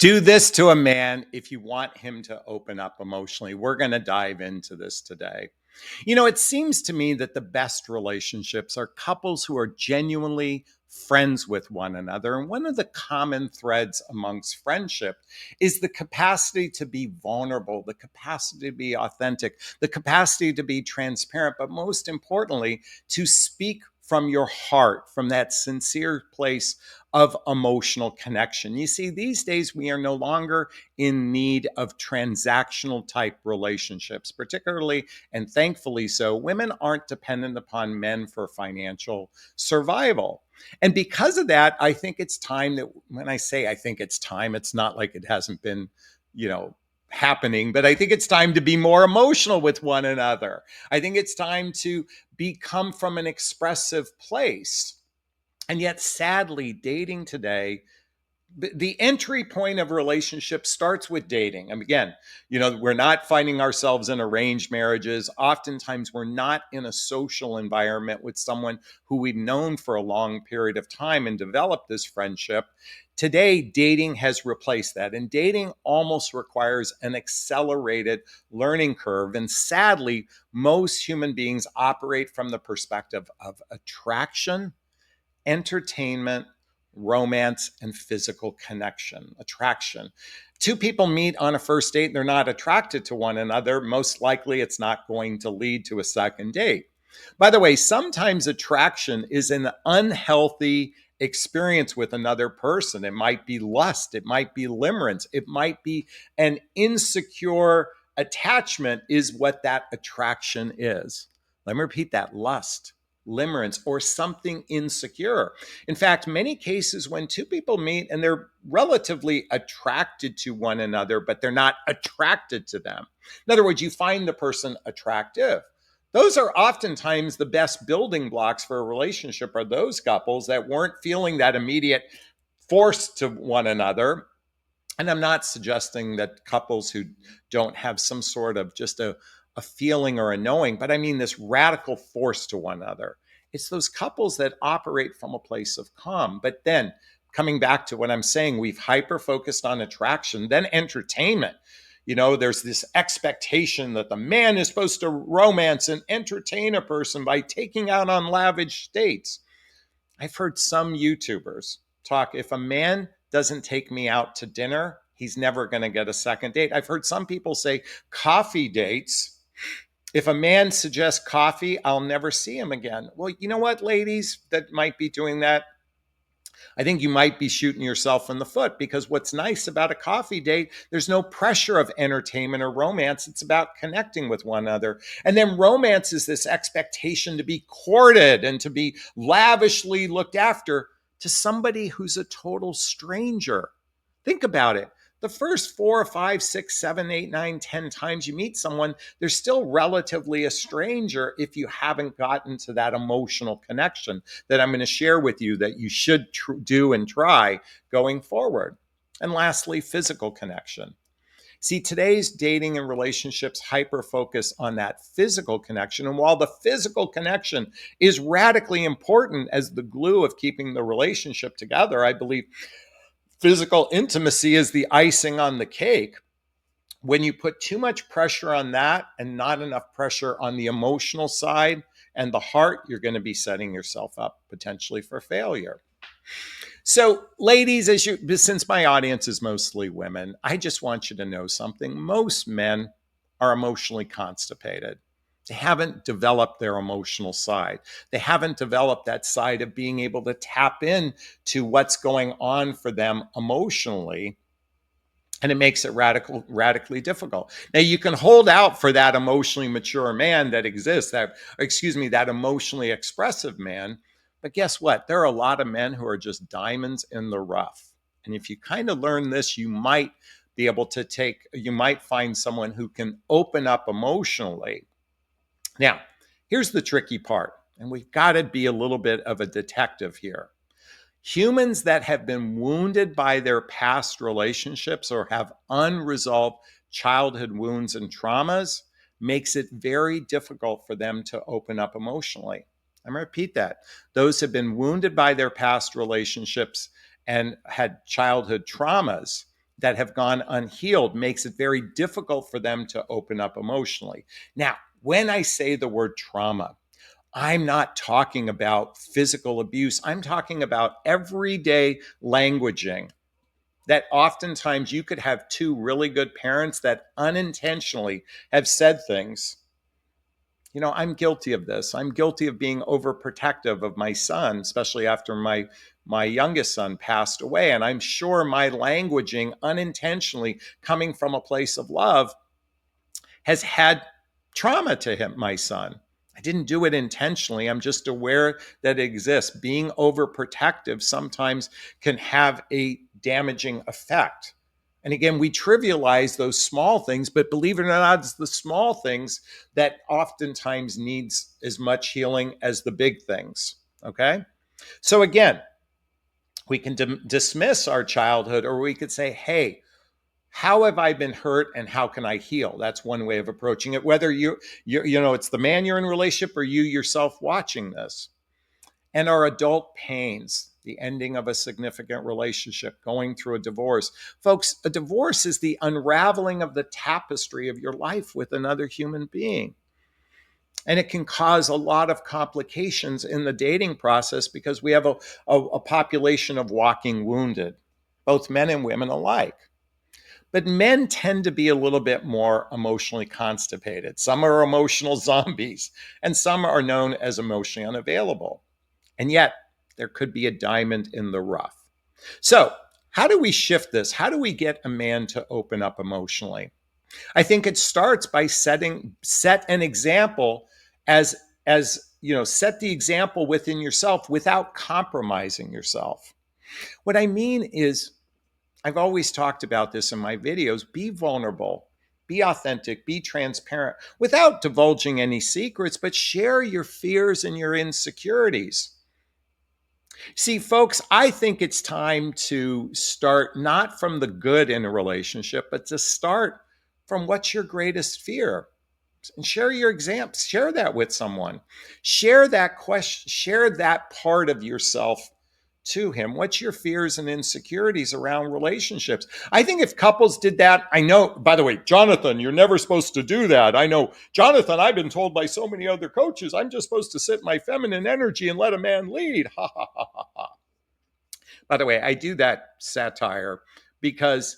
Do this to a man if you want him to open up emotionally. We're going to dive into this today. It seems to me that the best relationships are couples who are genuinely friends with one another. And one of the common threads amongst friendship is the capacity to be vulnerable, the capacity to be authentic, the capacity to be transparent, but most importantly, to speak from your heart, from that sincere place of emotional connection. You see, these days we are no longer in need of transactional type relationships, particularly and thankfully so. Women aren't dependent upon men for financial survival. And because of that, I think it's time that when I say I think it's time, it's not like it hasn't been, happening, but I think it's time to be more emotional with one another. I think it's time to become from an expressive place. And yet, sadly, dating today, the entry point of relationship starts with dating. And again, we're not finding ourselves in arranged marriages. Oftentimes, we're not in a social environment with someone who we've known for a long period of time and developed this friendship. Today, dating has replaced that. And dating almost requires an accelerated learning curve. And sadly, most human beings operate from the perspective of attraction, entertainment, romance, and physical connection, attraction. Two people meet on a first date and they're not attracted to one another. Most likely, it's not going to lead to a second date. By the way, sometimes attraction is an unhealthy experience with another person. It might be lust, it might be limerence, it might be an insecure attachment, is what that attraction is. Let me repeat that: lust, limerence, or something insecure. In fact, many cases when two people meet and they're relatively attracted to one another, but they're not attracted to them. In other words, you find the person attractive. Those are oftentimes the best building blocks for a relationship, are those couples that weren't feeling that immediate force to one another. And I'm not suggesting that couples who don't have some sort of just a feeling or a knowing, but I mean this radical force to one another. It's those couples that operate from a place of calm. But then, coming back to what I'm saying, we've hyper focused on attraction, then entertainment. There's this expectation that the man is supposed to romance and entertain a person by taking out on lavish dates. I've heard some YouTubers talk, if a man doesn't take me out to dinner, he's never going to get a second date. I've heard some people say coffee dates. If a man suggests coffee, I'll never see him again. Well, you know what, ladies that might be doing that? I think you might be shooting yourself in the foot, because what's nice about a coffee date, there's no pressure of entertainment or romance. It's about connecting with one another. And then romance is this expectation to be courted and to be lavishly looked after to somebody who's a total stranger. Think about it. The first 4 or 5, 6, 7, 8, 9, 10 times you meet someone, they're still relatively a stranger if you haven't gotten to that emotional connection that I'm going to share with you that you should do and try going forward. And lastly, physical connection. See, today's dating and relationships hyper focus on that physical connection. And while the physical connection is radically important as the glue of keeping the relationship together, I believe physical intimacy is the icing on the cake. When you put too much pressure on that and not enough pressure on the emotional side and the heart, you're going to be setting yourself up potentially for failure. So, ladies, since my audience is mostly women, I just want you to know something. Most men are emotionally constipated. They haven't developed their emotional side. They haven't developed that side of being able to tap in to what's going on for them emotionally. And it makes it radically difficult. Now, you can hold out for that emotionally mature man that exists, that emotionally expressive man. But guess what? There are a lot of men who are just diamonds in the rough. And if you kind of learn this, you might be able to you might find someone who can open up emotionally. Now, here's the tricky part, and we've got to be a little bit of a detective here. Humans that have been wounded by their past relationships or have unresolved childhood wounds and traumas makes it very difficult for them to open up emotionally. I'm going to repeat that. Those have been wounded by their past relationships and had childhood traumas that have gone unhealed makes it very difficult for them to open up emotionally. Now, when I say the word trauma, I'm not talking about physical abuse. I'm talking about everyday languaging that oftentimes you could have two really good parents that unintentionally have said things. I'm guilty of this. I'm guilty of being overprotective of my son, especially after my youngest son passed away. And I'm sure my languaging unintentionally coming from a place of love has had trauma to him, my son. I didn't do it intentionally. I'm just aware that it exists. Being overprotective sometimes can have a damaging effect. And again, we trivialize those small things, but believe it or not, it's the small things that oftentimes needs as much healing as the big things. Okay. So again, we can dismiss our childhood, or we could say, hey, how have I been hurt and how can I heal? That's one way of approaching it. Whether it's the man you're in a relationship or you yourself watching this. And our adult pains, the ending of a significant relationship, going through a divorce. Folks, a divorce is the unraveling of the tapestry of your life with another human being. And it can cause a lot of complications in the dating process because we have a population of walking wounded, both men and women alike. But men tend to be a little bit more emotionally constipated. Some are emotional zombies, and some are known as emotionally unavailable. And yet, there could be a diamond in the rough. So, how do we shift this? How do we get a man to open up emotionally? I think it starts by set an example set the example within yourself without compromising yourself. What I mean is, I've always talked about this in my videos. Be vulnerable, be authentic, be transparent without divulging any secrets, but share your fears and your insecurities. See, folks, I think it's time to start not from the good in a relationship, but to start from what's your greatest fear. And share your examples, share that with someone. Share that question, share that part of yourself to him. What's your fears and insecurities around relationships? I think if couples did that, I know, by the way, Jonathon, you're never supposed to do that. I know, Jonathon, I've been told by so many other coaches, I'm just supposed to sit in my feminine energy and let a man lead. Ha ha ha ha ha. By the way, I do that satire because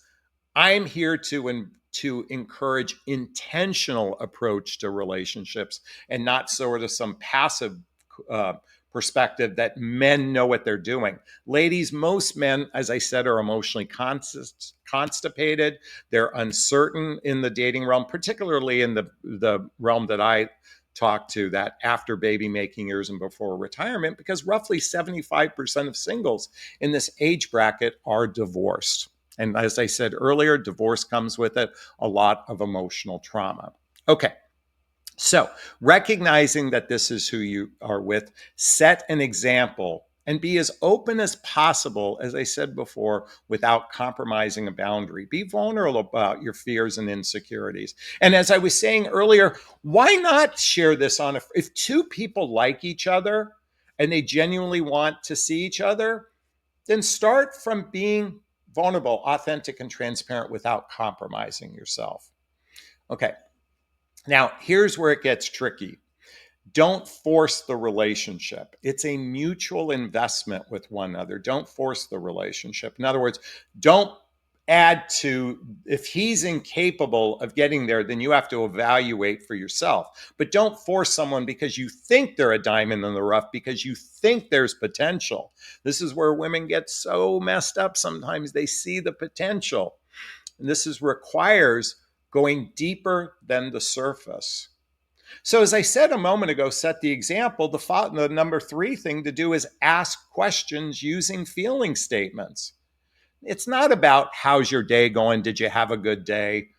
I'm here to encourage intentional approach to relationships and not sort of some passive perspective that men know what they're doing. Ladies, most men, as I said, are emotionally constipated. They're uncertain in the dating realm, particularly in the realm that I talk to, that after baby making years and before retirement, because roughly 75% of singles in this age bracket are divorced. And as I said earlier, divorce comes with it a lot of emotional trauma. Okay. So, recognizing that this is who you are with, set an example and be as open as possible, as I said before, without compromising a boundary. Be vulnerable about your fears and insecurities. And as I was saying earlier, why not share this if two people like each other and they genuinely want to see each other, then start from being vulnerable, authentic, and transparent without compromising yourself. Okay. Now, here's where it gets tricky. Don't force the relationship. It's a mutual investment with one another. Don't force the relationship. In other words, don't add to, if he's incapable of getting there, then you have to evaluate for yourself. But don't force someone because you think they're a diamond in the rough, because you think there's potential. This is where women get so messed up sometimes. They see the potential. And this requires going deeper than the surface. So as I said a moment ago, set the example. The number 3 thing to do is ask questions using feeling statements. It's not about how's your day going? Did you have a good day?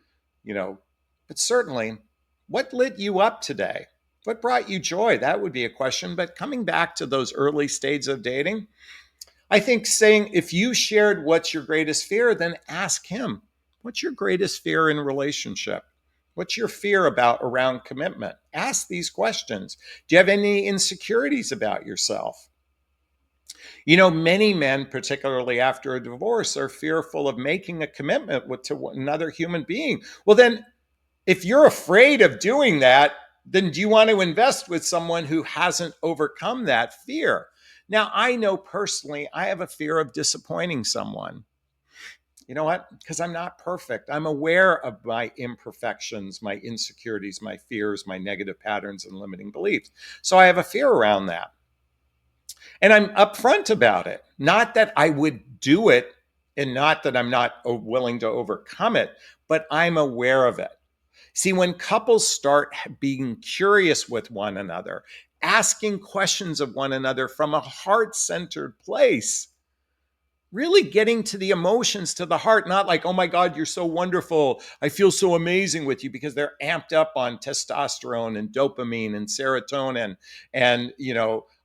But certainly, what lit you up today? What brought you joy? That would be a question. But coming back to those early stages of dating, I think saying, if you shared what's your greatest fear, then ask him, what's your greatest fear in a relationship? What's your fear around commitment? Ask these questions. Do you have any insecurities about yourself? Many men, particularly after a divorce, are fearful of making a commitment to another human being. Well, then, if you're afraid of doing that, then do you want to invest with someone who hasn't overcome that fear? Now, I know personally, I have a fear of disappointing someone. You know what? Because I'm not perfect. I'm aware of my imperfections, my insecurities, my fears, my negative patterns, and limiting beliefs. So I have a fear around that. And I'm upfront about it. Not that I would do it and not that I'm not willing to overcome it, but I'm aware of it. See, when couples start being curious with one another, asking questions of one another from a heart centered place, really getting to the emotions, to the heart, not like, oh my God, you're so wonderful, I feel so amazing with you, because they're amped up on testosterone and dopamine and serotonin and,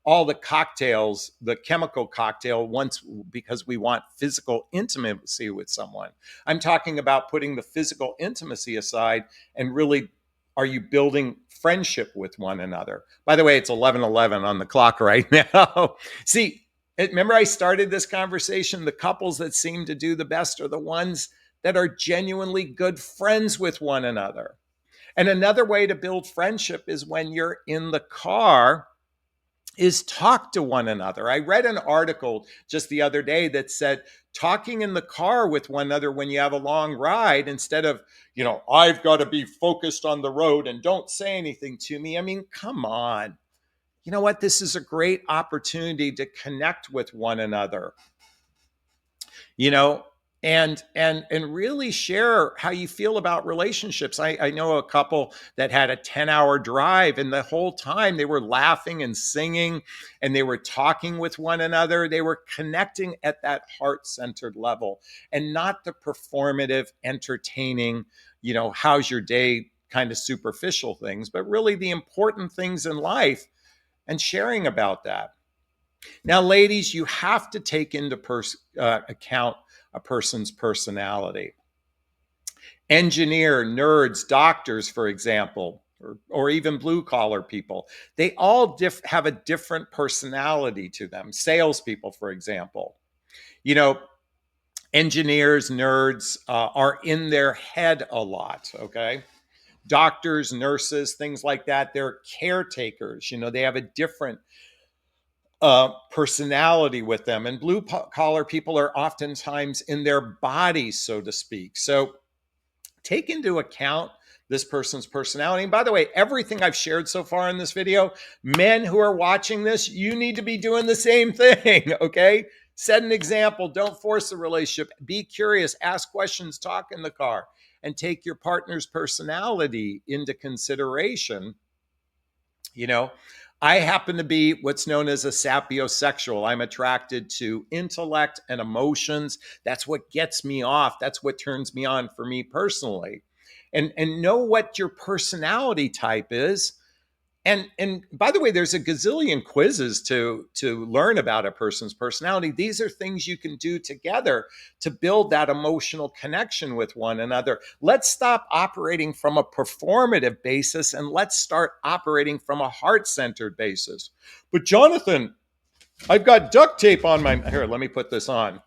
all the cocktails, the chemical cocktail, once, because we want physical intimacy with someone. I'm talking about putting the physical intimacy aside and really, are you building friendship with one another? By the way, it's 11:11 on the clock right now. See, remember I started this conversation, the couples that seem to do the best are the ones that are genuinely good friends with one another. And another way to build friendship is when you're in the car, is talk to one another. I read an article just the other day that said talking in the car with one another when you have a long ride, instead of, I've got to be focused on the road and don't say anything to me. I mean, come on. You know what? This is a great opportunity to connect with one another, you know, and really share how you feel about relationships. I know a couple that had a 10-hour drive, and the whole time they were laughing and singing and they were talking with one another. They were connecting at that heart-centered level, and not the performative, entertaining, how's your day kind of superficial things, but really the important things in life, and sharing about that. Now, ladies, you have to take into account a person's personality. Engineer, nerds, doctors, for example, or even blue collar people, they all have a different personality to them. Salespeople, for example, you know, engineers, nerds are in their head a lot, okay? Doctors, nurses, things like that, they're caretakers. They have a different personality with them. And blue collar people are oftentimes in their bodies, so to speak. So take into account this person's personality. And by the way, everything I've shared so far in this video, men who are watching this, you need to be doing the same thing, okay? Set an example. Don't force the relationship. Be curious, ask questions, talk in the car, and take your partner's personality into consideration. you know I happen to be what's known as a sapiosexual. I'm attracted to intellect and emotions. That's what gets me off. That's what turns me on, for me personally. And know what your personality type is. And by the way, there's a gazillion quizzes to learn about a person's personality. These are things you can do together to build that emotional connection with one another. Let's stop operating from a performative basis and let's start operating from a heart-centered basis. But Jonathan, I've got duct tape on my here, let me put this on.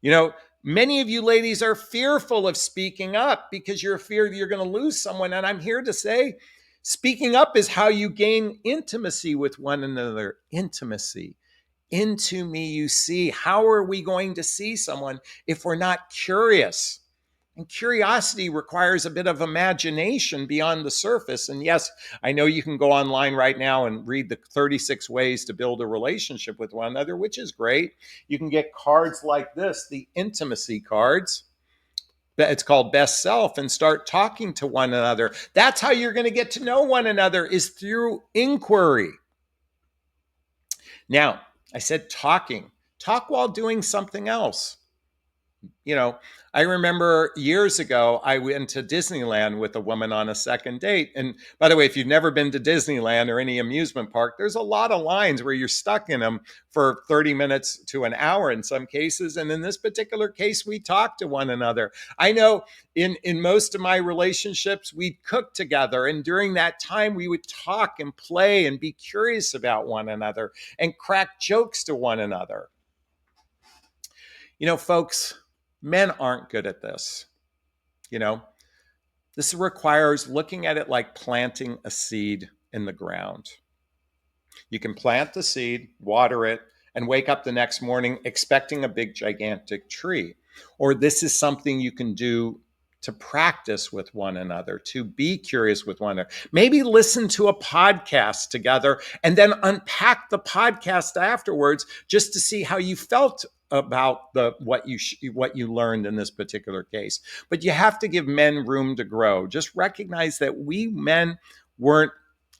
You know, many of you ladies are fearful of speaking up because you're afraid you're going to lose someone. And I'm here to say, speaking up is how you gain intimacy with one another. Intimacy. Into me, you see. How are we going to see someone if we're not curious? And curiosity requires a bit of imagination beyond the surface. And yes, I know you can go online right now and read the 36 ways to build a relationship with one another, which is great. You can get cards like this, the intimacy cards. It's called Best Self, and start talking to one another. That's how you're going to get to know one another, is through inquiry. Now, I said talking. Talk while doing something else. You know, I remember years ago, I went to Disneyland with a woman on a second date. And by the way, if you've never been to Disneyland or any amusement park, there's a lot of lines where you're stuck in them for 30 minutes to an hour in some cases. And in this particular case, we talk to one another. I know in most of my relationships, we'd cook together. And during that time, we would talk and play and be curious about one another and crack jokes to one another. You know, folks, men aren't good at this. You know, this requires looking at it like planting a seed in the ground. You can plant the seed, water it, and wake up the next morning expecting a big, gigantic tree. Or this is something you can do to practice with one another, to be curious with one another. Maybe listen to a podcast together and then unpack the podcast afterwards just to see how you felt about the what you learned in this particular case. But you have to give men room to grow. Just recognize that we men weren't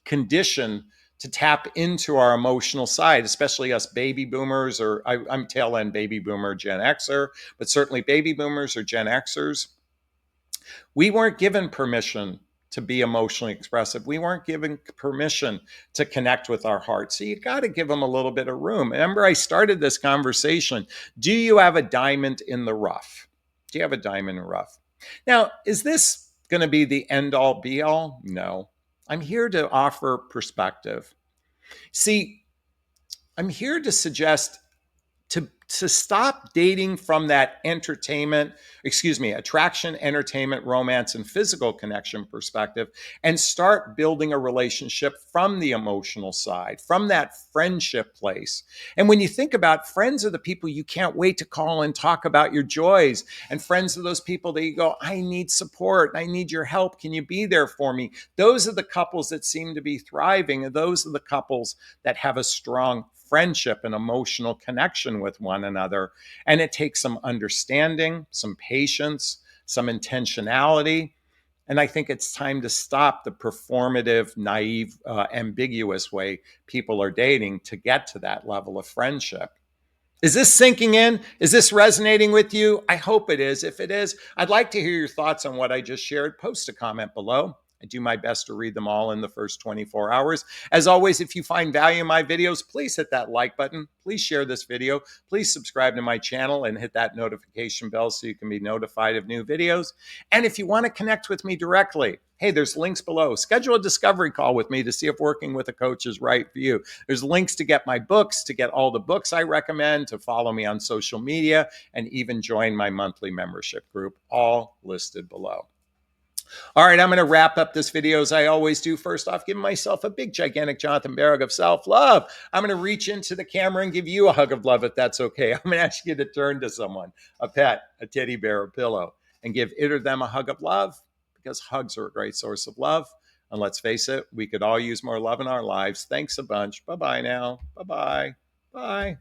conditioned to tap into our emotional side, especially us baby boomers, or I'm tail end baby boomer, Gen Xer, but certainly baby boomers or Gen Xers. We weren't given permission to be emotionally expressive. We weren't given permission to connect with our heart. So you got to give them a little bit of room. Remember, I started this conversation. Do you have a diamond in the rough? Do you have a diamond in the rough? Now, is this going to be the end all be all? No. I'm here to offer perspective. See, I'm here to suggest to stop dating from that attraction, entertainment, romance, and physical connection perspective, and start building a relationship from the emotional side, from that friendship place. And when you think about friends are the people you can't wait to call and talk about your joys, and friends are those people that you go, I need support, I need your help, can you be there for me? Those are the couples that seem to be thriving, and those are the couples that have a strong friendship and emotional connection with one another. And it takes some understanding, some patience, some intentionality. And I think it's time to stop the performative, naive, ambiguous way people are dating to get to that level of friendship. Is this sinking in? Is this resonating with you? I hope it is. If it is, I'd like to hear your thoughts on what I just shared. Post a comment below. I do my best to read them all in the first 24 hours. As always, if you find value in my videos, please hit that like button. Please share this video. Please subscribe to my channel and hit that notification bell so you can be notified of new videos. And if you want to connect with me directly, hey, there's links below. Schedule a discovery call with me to see if working with a coach is right for you. There's links to get my books, to get all the books I recommend, to follow me on social media, and even join my monthly membership group, all listed below. All right, I'm going to wrap up this video as I always do. First off, giving myself a big, gigantic Jonathon Barrick of self-love. I'm going to reach into the camera and give you a hug of love if that's okay. I'm going to ask you to turn to someone, a pet, a teddy bear, a pillow, and give it or them a hug of love, because hugs are a great source of love. And let's face it, we could all use more love in our lives. Thanks a bunch. Bye-bye now. Bye-bye. Bye.